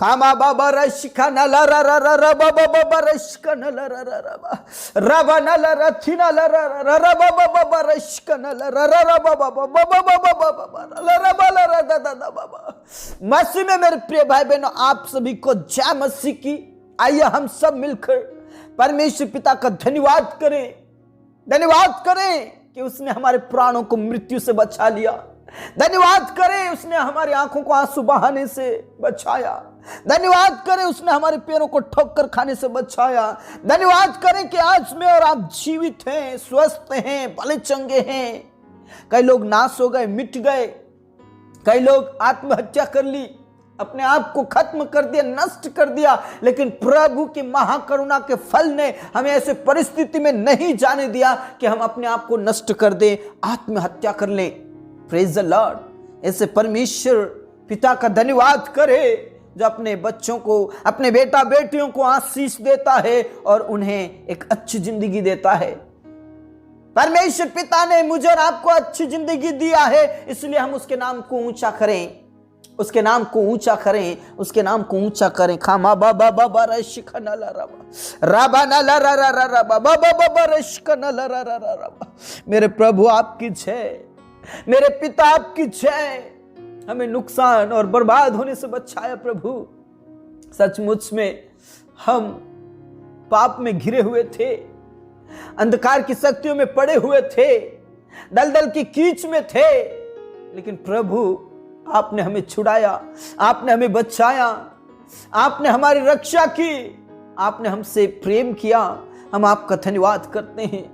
खामा बाबा रशिका नला रा रा रा रा बाबा बाबा रशिका नला रा रा रा रबा नला रथी नला रा रा रा बाबा बाबा रशिका नला रा रा रा बाबा बाबा बाबा बाबा ला रा बा ला रा दा दा दा बाबा। मसीह में मेरे प्रिय भाई बहनों, आप सभी को जय मसीह की। आइए हम सब मिलकर परमेश्वर पिता का धन्यवाद करें, धन्यवाद करें कि उसने हमारे प्राणों को मृत्यु से बचा लिया। धन्यवाद करें उसने हमारी आंखों को आंसू बहाने से बचाया। धन्यवाद करें उसने हमारे पैरों को ठोकर खाने से बचाया। धन्यवाद करें कि आज मैं और आप जीवित हैं, स्वस्थ हैं, भले चंगे हैं। कई लोग नाश हो गए, मिट गए, कई लोग आत्महत्या कर ली, अपने आप को खत्म कर दिया, नष्ट कर दिया, लेकिन प्रभु की महाकरुणा के फल ने हमें ऐसे परिस्थिति में नहीं जाने दिया कि हम अपने आप को नष्ट कर दें, आत्महत्या कर लें। Praise the Lord. ऐसे परमेश्वर पिता का धन्यवाद करें जो अपने बच्चों को, अपने बेटा बेटियों को आशीष देता है और उन्हें एक अच्छी जिंदगी देता है। परमेश्वर पिता ने मुझे और आपको अच्छी जिंदगी दिया है, इसलिए हम उसके नाम को ऊंचा करें, उसके नाम को ऊंचा करें, उसके नाम को ऊंचा करें। खामा बाबा बाबा रशिका नला रबा राबा नला रा रा रा बाबा बाबा रशिका नला रा रा रा। मेरे प्रभु आपकी जय, मेरे पिता आपकी जय। हमें नुकसान और बर्बाद होने से बचाया प्रभु। सचमुच में हम पाप में घिरे हुए थे, अंधकार की शक्तियों में पड़े हुए थे, दलदल की कीच में थे, लेकिन प्रभु आपने हमें छुड़ाया, आपने हमें बचाया, आपने हमारी रक्षा की, आपने हमसे प्रेम किया। हम आपका धन्यवाद करते हैं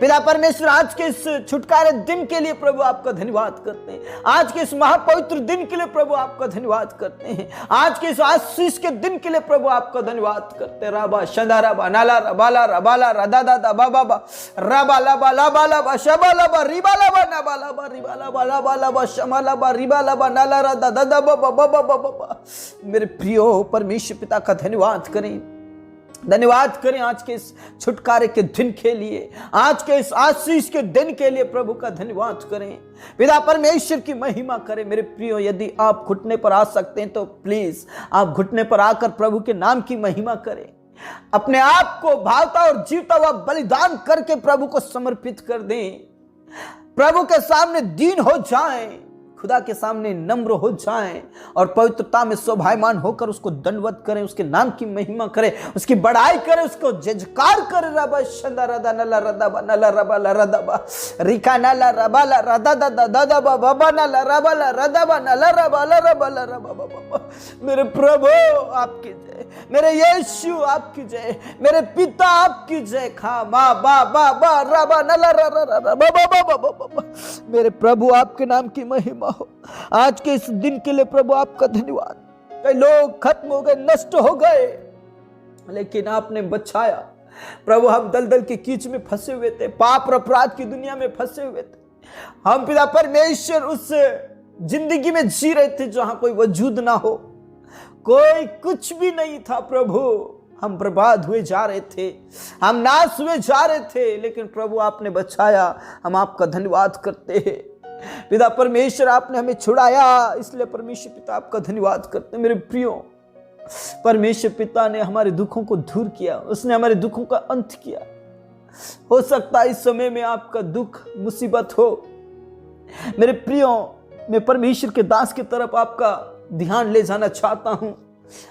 पिता परमेश्वर। आज के इस छुटकारे दिन के लिए प्रभु आपका धन्यवाद करते हैं। आज के इस महापवित्र दिन के लिए प्रभु आपका धन्यवाद करते हैं। आज के इस आशीष के दिन के लिए प्रभु आपका धन्यवाद करते हैं। राबा शंदा राबा नाला रबाला रबाला रदा दादा बाबा बा राबा लाबा लाबा लाबा शबा लाबा रिबा लाबा नाबा लाबा रिबा लाबा लाबा लाबा शमा लाबा रिबा लाबा नाला रदा दादा बाबा बाबा बाबा। मेरे प्रियो परमेश्वर पिता का धन्यवाद करें, धन्यवाद करें आज के इस छुटकारे के दिन के लिए, आज के इस आशीष के दिन के लिए प्रभु का धन्यवाद करें। पिता परमेश्वर की महिमा करें। मेरे प्रियो, यदि आप घुटने पर आ सकते हैं तो प्लीज आप घुटने पर आकर प्रभु के नाम की महिमा करें। अपने आप को भावता और जीवता हुआ बलिदान करके प्रभु को समर्पित कर दें। प्रभु के सामने दीन हो जाएं, खुदा के सामने नम्र हो जाएं और पवित्रता में शोभायमान होकर उसको दंडवत करें, उसके नाम की महिमा करें, उसकी बड़ाई करें, उसको जयकार करें। रबा शंदा रदा नला रदा बा नला रबा ला रदा बा रिका नला रबा ला रदा दा दादा बा बाबा नला रबा ला रदा बा नला रबा ला रबा ला रबा बाबा। मेरे प्रभु आपकी जय, मेरे यीशु आपकी जय, मेरे पिता आपकी जय। खा मा बा बा बा रबा नला रा रा रा बाबा बाबा बाबा। मेरे प्रभु आपके नाम की महिमा हो। आज के इस दिन के लिए प्रभु आपका धन्यवाद। कई लोग खत्म हो गए, नष्ट हो गए, लेकिन आपने बचाया प्रभु। हम दलदल की कीच में फंसे हुए थे, पाप और अपराध की दुनिया में फंसे हुए थे। हम पिता परमेश्वर उस जिंदगी में जी रहे थे जहां कोई वजूद ना हो, कोई कुछ भी नहीं था प्रभु। हम बर्बाद हुए जा रहे थे, हम नाश हुए जा रहे थे, लेकिन प्रभु आपने बचाया। हम आपका धन्यवाद करते हैं पिता परमेश्वर। आपने हमें छुड़ाया, इसलिए परमेश्वर पिता आपका धन्यवाद करते हैं। मेरे प्रियो, परमेश्वर पिता ने हमारे दुखों को दूर किया, उसने हमारे दुखों का अंत किया। हो सकता है इस समय में आपका दुख मुसीबत हो। मेरे प्रियो, मैं परमेश्वर के दास की तरफ आपका ध्यान ले जाना चाहता हूं।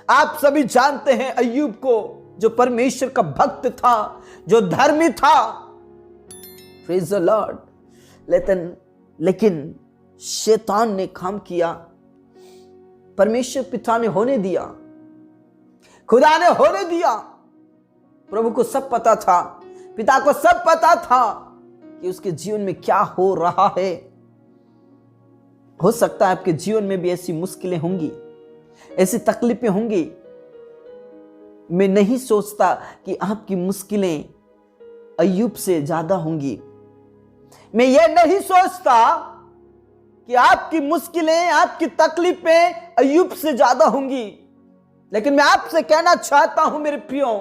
आप सभी जानते हैं अय्यूब को, जो परमेश्वर का भक्त था, जो धर्मी था। Praise the Lord. लेकिन शैतान ने काम किया, परमेश्वर पिता ने होने दिया, खुदा ने होने दिया। प्रभु को सब पता था, पिता को सब पता था कि उसके जीवन में क्या हो रहा है। हो सकता है आपके जीवन में भी ऐसी मुश्किलें होंगी, ऐसी तकलीफें होंगी। मैं नहीं सोचता कि आपकी मुश्किलें अय्यूब से ज्यादा होंगी। मैं ये नहीं सोचता कि आपकी मुश्किलें, आपकी तकलीफें अय्यूब से ज्यादा होंगी। लेकिन मैं आपसे कहना चाहता हूं मेरे प्रियो,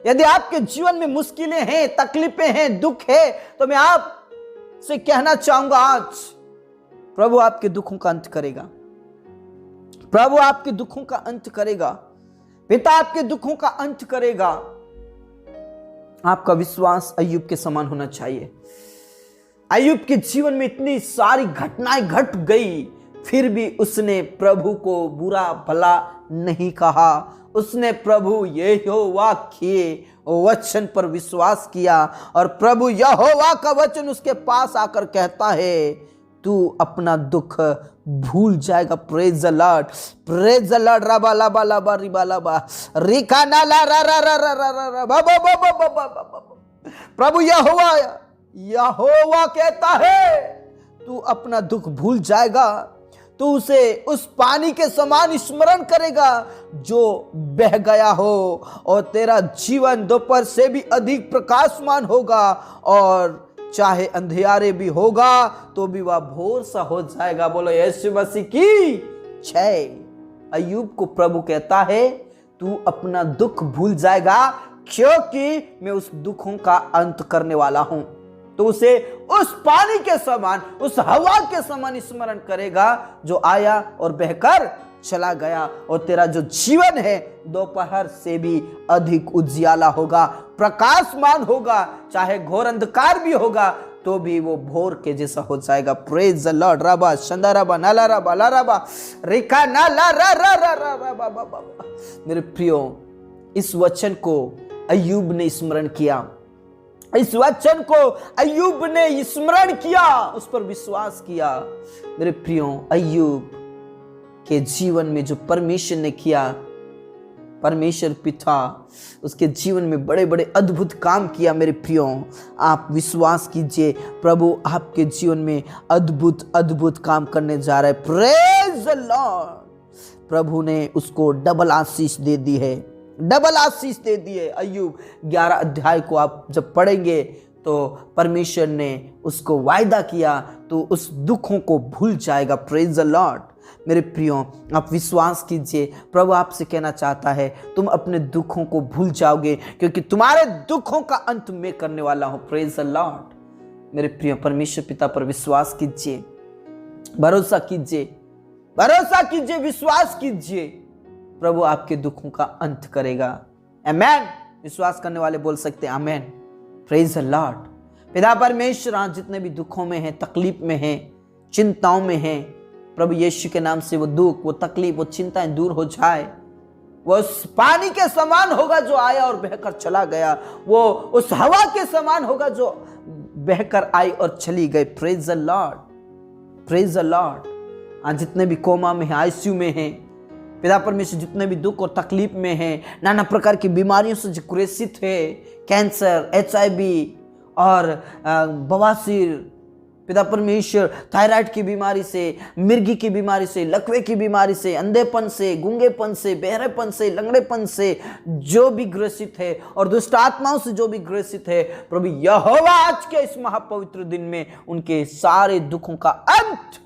यदि आपके जीवन में मुश्किलें हैं, तकलीफें हैं, दुख है, तो मैं आपसे कहना चाहूंगा आज प्रभु आपके दुखों का अंत करेगा। प्रभु आपके दुखों का अंत करेगा, पिता आपके दुखों का अंत करेगा। आपका विश्वास अय्यूब के समान होना चाहिए। अय्यूब के जीवन में इतनी सारी घटनाएं घट गई, फिर भी उसने प्रभु को बुरा भला नहीं कहा। उसने प्रभु यहोवा के वचन पर विश्वास किया और प्रभु यहोवा का वचन उसके पास आकर कहता है, तू अपना दुख भूल जाएगा। Praise the Lord, praise the Lord. रबा लबा लबा रिबा लबा रिका ना ला रा रा रा रा रा रा रा बा बा बा बा बा बा बा। प्रभु यहोवा कहता है, तू अपना दुख भूल जाएगा, तू उसे उस पानी के समान स्मरण करेगा जो बह गया हो, और तेरा जीवन दोपहर से भी अधिक प्रकाशमान होगा, और चाहे अंधियारे भी होगा तो भी वह भोर सा हो जाएगा। बोलो यीशु मसीह की जय। अय्यूब को प्रभु कहता है, तू अपना दुख भूल जाएगा क्योंकि मैं उस दुखों का अंत करने वाला हूं। तो उसे उस पानी के समान, उस हवा के समान स्मरण करेगा जो आया और बहकर चला गया, और तेरा जो जीवन है दोपहर से भी अधिक उजियाला होगा, प्रकाशमान होगा। चाहे घोर अंधकार भी होगा तो भी वो भोर के जैसा हो जाएगा। Praise the Lord. रबा शंदारबा नाला रबा ला रबा रिका ना ला रा रा रा रा रबा बा। मेरे प्रियो, इस वचन को अय्यूब ने स्मरण किया, इस वचन को अय्यूब ने स्मरण किया, उस पर विश्वास किया। मेरे प्रियो, अय्यूब के जीवन में जो परमेश्वर ने किया, परमेश्वर पिता उसके जीवन में बड़े बड़े अद्भुत काम किया। मेरे प्रियो, आप विश्वास कीजिए, प्रभु आपके जीवन में अद्भुत अद्भुत काम करने जा रहा है। Praise the Lord. प्रभु ने उसको डबल आशीष दे दी है, डबल आशीष दे दी है। अय्यूब 11 अध्याय को आप जब पढ़ेंगे तो परमेश्वर ने उसको वायदा किया, तो उस दुखों को भूल जाएगा। Praise the Lord. मेरे प्रियो, आप विश्वास कीजिए, प्रभु आपसे कहना चाहता है, तुम अपने दुखों को भूल जाओगे क्योंकि तुम्हारे दुखों का अंत मैं करने वाला हूं। Praise the Lord. मेरे प्रियो, परमेश्वर पिता पर विश्वास कीजिए, भरोसा कीजिए, भरोसा कीजिए, विश्वास कीजिए, प्रभु आपके दुखों का अंत करेगा। आमेन। विश्वास करने वाले बोल सकते हैं आमेन। Praise the Lord. पिता परमेश्वर, आज जितने भी दुखों में हैं, तकलीफ में हैं, चिंताओं में हैं, प्रभु यीशु के नाम से वो दुख, वो तकलीफ, वो चिंताएं दूर हो जाए। वो उस पानी के समान होगा जो आया और बहकर चला गया, वो उस हवा के समान होगा जो बहकर आई और चली गई। Praise the Lord, praise the Lord. आज जितने भी कोमा में हैं, आईसीयू में हैं, पिता परमेश्वर जितने भी दुख और तकलीफ में हैं, नाना प्रकार की बीमारियों से जो ग्रसित है, कैंसर, HIV और बवासीर, पिता परमेश्वर थायराइड की बीमारी से, मिर्गी की बीमारी से, लकवे की बीमारी से, अंधेपन से, गूंगेपन से, बहरेपन से, लंगड़ेपन से जो भी ग्रसित है, और दुष्ट आत्माओं से जो भी ग्रसित है, प्रभु यहोवा आज के इस महापवित्र दिन में उनके सारे दुखों का अंत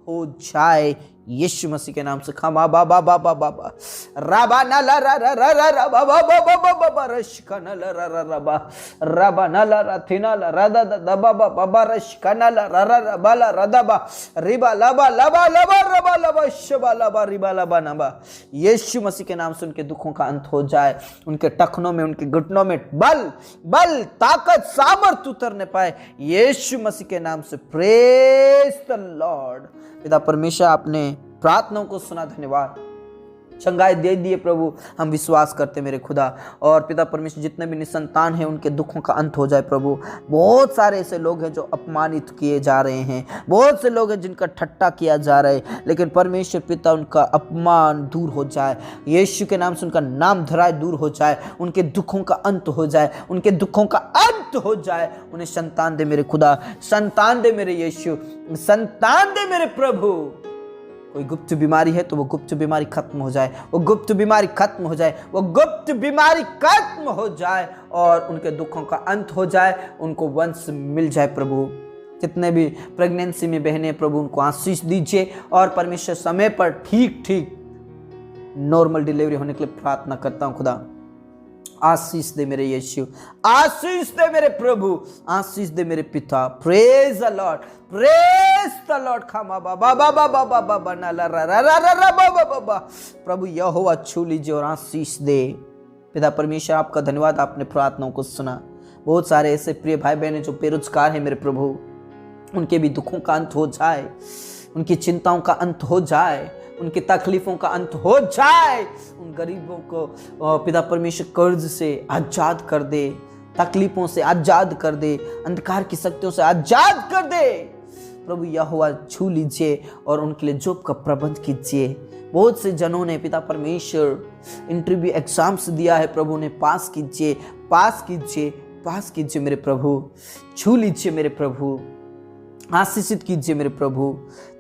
हो जाए, यीशु मसीह के नाम से। खमा बा बा बा बा बा बा राबा ना ला रा रा रा रा बा बा बा बा बा बा बा रशका ना ला रा रा रा बा राबा ना ला रा थिना ला रा दा दा बा बा बा बा रशका ना ला रा रा रा बा ला रा दा बा रिबा लबा लबा लबा रबा लबा शबा लबा रिबा लबा ना बा। यीशु मसीह के नाम से उनके दुखों का अंत हो जाए, उनके टखनों में, उनके घुटनों में बल बल ताकत सामर्थ उतरने पाए, यीशु मसीह के नाम से। Praise the Lord. पिता परमेश्वर, आपने प्रार्थनाओं को सुना, धन्यवाद। चंगाई दे दिए प्रभु, हम विश्वास करते मेरे खुदा। और पिता परमेश्वर, जितने भी निसंतान हैं उनके दुखों का अंत हो जाए प्रभु। बहुत सारे ऐसे लोग हैं जो अपमानित किए जा रहे हैं, बहुत से लोग हैं जिनका ठट्टा किया जा रहा है, लेकिन परमेश्वर पिता उनका अपमान दूर हो जाए, यीशु के नाम से उनका नाम धराए दूर हो जाए, उनके दुखों का अंत हो जाए, उनके दुखों का अंत हो जाए। उन्हें संतान दे मेरे खुदा, संतान दे मेरे यीशु, संतान दे मेरे प्रभु। कोई गुप्त बीमारी है तो वो गुप्त बीमारी खत्म हो जाए, वो गुप्त बीमारी खत्म हो जाए, वो गुप्त बीमारी खत्म हो जाए, और उनके दुखों का अंत हो जाए, उनको वंश मिल जाए प्रभु। जितने भी प्रेगनेंसी में बहने, प्रभु उनको आशीष दीजिए, और परमेश्वर समय पर ठीक ठीक नॉर्मल डिलीवरी होने के लिए प्रार्थना करता हूँ खुदा। आशीष दे मेरे यीशु, आशीष दे मेरे प्रभु, आशीष दे मेरे पिता। Praise the Lord, praise the Lord. खामा बाबा बाबा बाबा बाबा ना ला रा रा रा रा रा बाबा बाबा। प्रभु यहोवा छू लीजिए और आशीष दे। पिता परमेश्वर आपका धन्यवाद, आपने प्रार्थनाओं को सुना। बहुत सारे ऐसे प्रिय भाई बहन जो बेरोजगार हैं मेरे प्रभु, उनके भी दुखों का अंत हो जाए, उनकी चिंताओं का अंत हो जाए, उनकी तकलीफों का अंत हो जाए। उन गरीबों को पिता परमेश्वर कर्ज से आजाद कर दे, तकलीफों से आजाद कर दे, अंधकार की शक्तियों से आजाद कर दे। प्रभु यहोवा छू लीजिए और उनके लिए जॉब का प्रबंध कीजिए। बहुत से जनों ने पिता परमेश्वर इंटरव्यू एग्जाम्स दिया है, प्रभु ने पास कीजिए, पास कीजिए, पास कीजिए मेरे प्रभु। छू लीजिए मेरे प्रभु, आशीषित कीजिए मेरे प्रभु।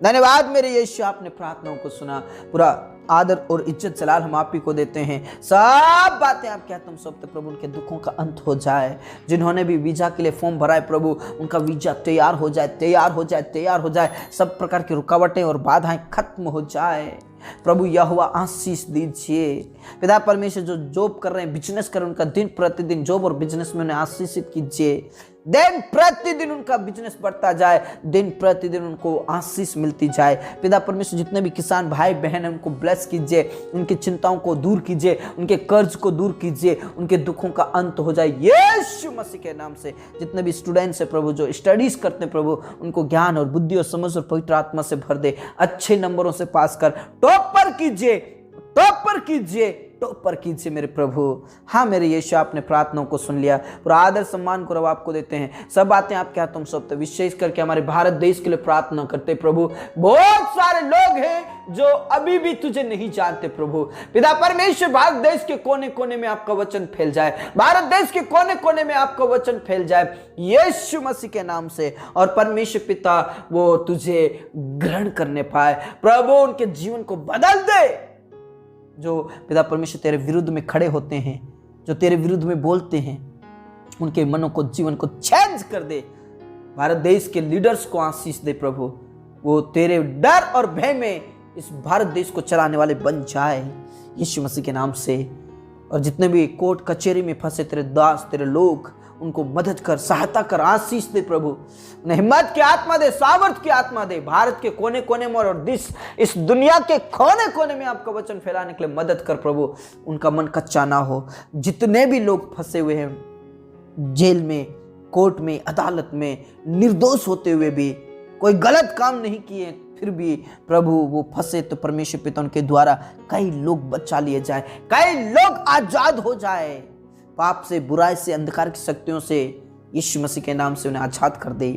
धन्यवाद मेरे यीशु, आपने प्रार्थनाओं को सुना। पूरा आदर और इज्जत जलाल हम आप ही को देते हैं। सब बातें आप क्या तुम सब, प्रभु उनके दुखों का अंत हो जाए। जिन्होंने भी वीजा के लिए फॉर्म भरा है प्रभु, उनका वीजा तैयार हो जाए, तैयार हो जाए, तैयार हो जाए। सब प्रकार की रुकावटें और बाधाएं खत्म हो जाए। प्रभु यहोवा आशीष दीजिए। पिता परमेश्वर जो जॉब कर रहे हैं, बिजनेस कर रहे हैं, उनका दिन प्रतिदिन जॉब और बिजनेस में उन्हें आशीषित कीजिए। दिन प्रतिदिन उनका बिजनेस बढ़ता जाए, दिन प्रतिदिन उनको आशीष मिलती जाए। पिता परमेश्वर जितने भी किसान भाई बहन हैं उनको ब्लेस कीजिए, उनकी चिंताओं को दूर कीजिए, उनके कर्ज को दूर कीजिए, उनके दुखों का अंत हो जाए यीशु मसीह के नाम से। जितने भी स्टूडेंट्स हैं प्रभु जो स्टडीज करते हैं प्रभु, उनको ज्ञान और बुद्धि और समझ और पवित्र आत्मा से भर दे। अच्छे नंबरों से पास कर टॉपर कीजिए, टॉपर कीजिए, टॉपर कीजिए मेरे प्रभु। हाँ मेरे यीशु, आपने प्रार्थनाओं को सुन लिया। पूरा आदर सम्मान को रब आपको देते हैं। सब बातें आप क्या तुम सब, तो विशेष करके हमारे भारत देश के लिए प्रार्थना करते प्रभु। बहुत सारे लोग हैं जो अभी भी तुझे नहीं जानते प्रभु। पिता परमेश्वर भारत देश के कोने कोने में आपका वचन फैल जाए, भारत देश के कोने कोने में आपका वचन फैल जाए यीशु मसीह के नाम से। और परमेश्वर पिता वो तुझे ग्रहण करने पाए प्रभु, उनके जीवन को बदल दे। जो पिता परमेश्वर तेरे विरुद्ध में खड़े होते हैं, जो तेरे विरुद्ध में बोलते हैं, उनके मनों को, जीवन को चेंज कर दे। भारत देश के लीडर्स को आशीष दे प्रभु, वो तेरे डर और भय में इस भारत देश को चलाने वाले बन जाए यीशु मसीह के नाम से। और जितने भी कोर्ट कचहरी में फंसे तेरे दास, तेरे लोग, उनको मदद कर, सहायता कर, आशीष दे प्रभु। उन्हें हिम्मत की आत्मा दे, सामर्थ की आत्मा दे। भारत के कोने कोने में और इस दुनिया के कोने कोने में आपका वचन फैलाने के लिए मदद कर प्रभु। उनका मन कच्चा ना हो। जितने भी लोग फंसे हुए हैं जेल में, कोर्ट में, अदालत में, निर्दोष होते हुए भी, कोई गलत काम नहीं किए फिर भी प्रभु वो फंसे, तो परमेश्वर पिता उनके द्वारा कई लोग बचा लिए जाए, कई लोग आजाद हो जाए। पाप से, बुराई से, अंधकार की शक्तियों से यीशु मसीह के नाम से उन्हें आजाद कर दे।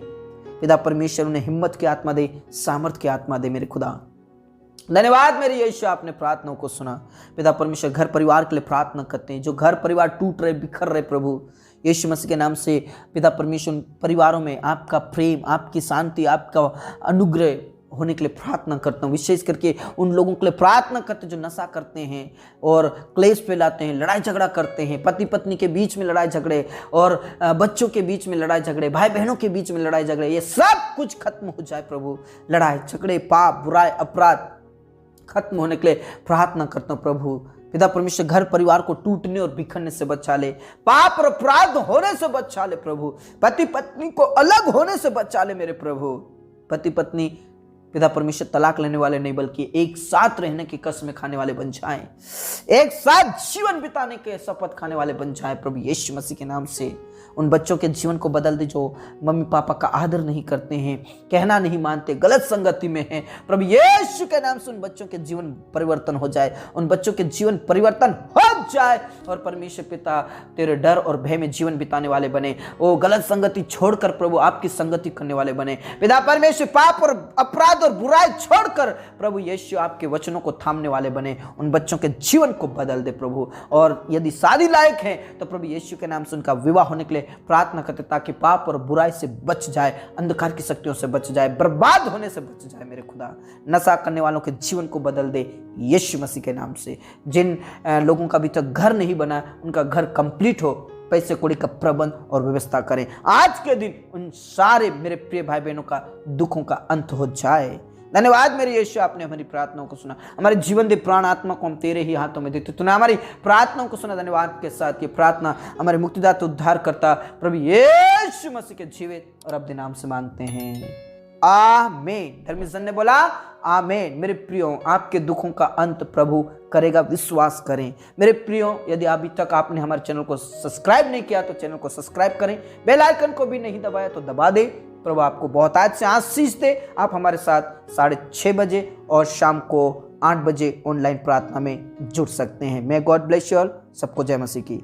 पिता परमेश्वर उन्हें हिम्मत की आत्मा दे, सामर्थ की आत्मा दे मेरे खुदा। धन्यवाद मेरे यीशु, आपने प्रार्थनाओं को सुना। पिता परमेश्वर घर परिवार के लिए प्रार्थना करते हैं, जो घर परिवार टूट रहे, बिखर रहे प्रभु, यीशु मसीह के नाम से पिता परमेश्वर परिवारों में आपका प्रेम, आपकी शांति, आपका अनुग्रह होने के लिए प्रार्थना करता हूँ। विशेष करके उन लोगों के लिए प्रार्थना करते जो नशा करते हैं और क्लेश फैलाते हैं, लड़ाई झगड़ा करते हैं, पति पत्नी के बीच में लड़ाई झगड़े और बच्चों के बीच में लड़ाई झगड़े, भाई बहनों के बीच में लड़ाई झगड़े, ये सब कुछ खत्म हो जाए प्रभु। लड़ाई झगड़े, पाप, बुराई, अपराध खत्म होने के लिए प्रार्थना करता हूँ प्रभु। पिता परमेश्वर घर परिवार को टूटने और बिखरने से बचा ले, पाप और अपराध होने से बचा ले प्रभु। पति पत्नी को अलग होने से बचा ले मेरे प्रभु। पति पत्नी पिता परमेश्वर तलाक लेने वाले नहीं, बल्कि एक साथ रहने की कसमें खाने वाले बन जाएं, एक साथ जीवन बिताने के शपथ खाने वाले बन जाएं प्रभु यीशु मसीह के नाम से। उन बच्चों के जीवन को बदल दे जो मम्मी पापा का आदर नहीं करते हैं, कहना नहीं मानते, गलत संगति में हैं प्रभु यीशु के नाम से। उन बच्चों के जीवन परिवर्तन हो जाए, उन बच्चों के जीवन परिवर्तन हो जाए और परमेश्वर पिता तेरे डर और भय में जीवन बिताने वाले बने। वो गलत संगति छोड़कर प्रभु आपकी संगति करने वाले बने। पिता परमेश्वर पाप और अपराध और बुराई छोड़कर प्रभु यीशु आपके वचनों को थामने वाले बने। उन बच्चों के जीवन को बदल दे प्रभु। और यदि शादी लायक है तो प्रभु यीशु के नाम से उनका विवाह होने के लिए प्रार्थना करते, ताकि पाप और बुराई से बच जाए, अंधकार की शक्तियों से बच जाए, बर्बाद होने से बच जाए मेरे खुदा। नशा करने वालों के जीवन को बदल दे यीशु मसीह के नाम से। जिन लोगों का अभी तक घर नहीं बना, उनका घर कंप्लीट हो, पैसे कौड़ी का प्रबंध और व्यवस्था करें। आज के दिन उन सारे मेरे प्रिय भाई बहनों का दुखों का अंत हो जाए धन्यवाद मेरे यीशु, आपने हमारी प्रार्थनाओं को सुना। हमारे जीवन के प्राण आत्मा को हम तेरे ही हाथों में देते। तूने हमारी प्रार्थनाओं को सुना। धन्यवाद के साथ ये प्रार्थना हमारे मुक्तिदाता उद्धार करता प्रभु यीशु मसीह के जीवित और अपने नाम से मांगते हैं, आमीन। धर्मी जन ने बोला आमीन। मेरे प्रियो, आपके दुखों का अंत प्रभु करेगा, विश्वास करें। मेरे प्रियो, यदि अभी तक आपने हमारे चैनल को सब्सक्राइब नहीं किया तो चैनल को सब्सक्राइब करें, बेल आइकन को भी नहीं दबाया तो दबा दें। प्रभु आपको बहुत आज से आशीष दे। आप हमारे साथ 6:30 बजे और शाम को 8 बजे ऑनलाइन प्रार्थना में जुड़ सकते हैं। May God bless you all. सबको जय मसीह की।